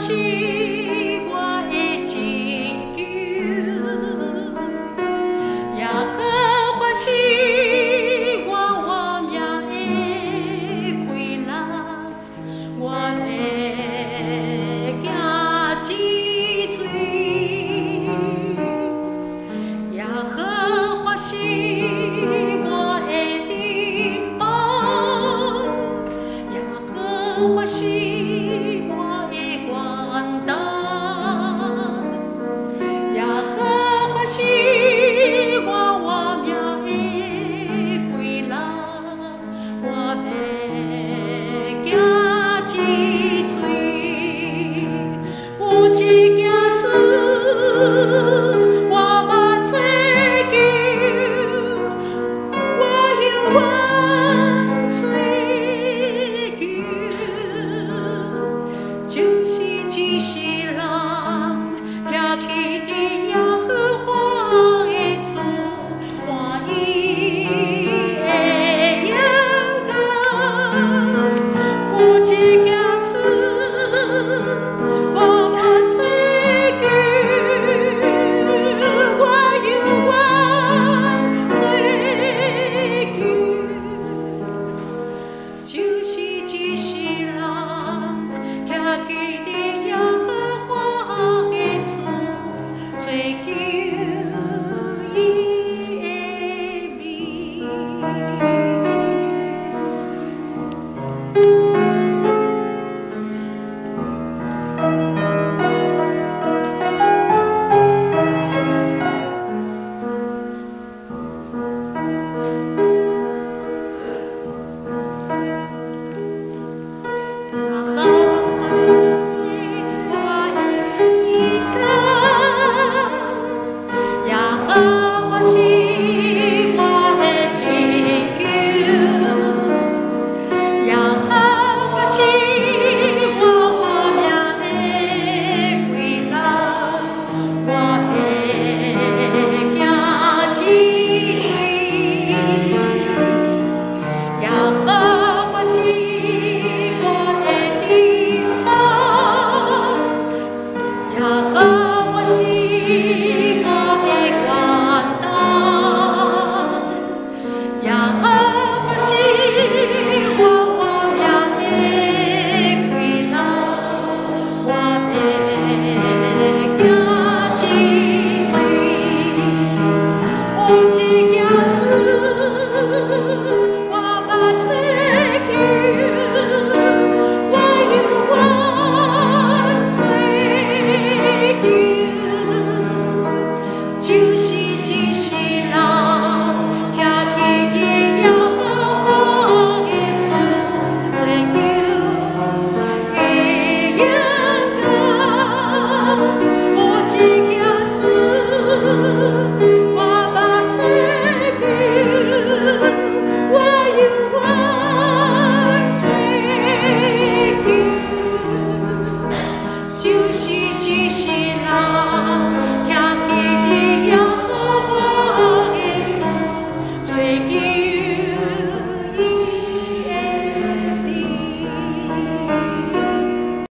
是我的拯救，耶和华是我活命的归人，我的行之罪。耶和华是我的顶帮，耶和华是我的管道，耶和华是我活命的归人，我的行之罪，有一件事我目追求，我永远追求，就是一世人徛起伫耶和华的厝，看伊的阳光。有一件事我目追求，我永远追求，就是一世人徛起伫耶和华的厝，追求伊的名。耶和华是我的拯救，耶和华是我活命的归人，我的行之罪。耶和华是我的顶帮，耶和华是我的管道，耶和华是我活命的归人，我的行之罪，有一件事我目追求，我永远追求，就是一世人徛起伫耶和华的厝，追求伊阳光。有一件事我目追求，我永远追求，就是一世人。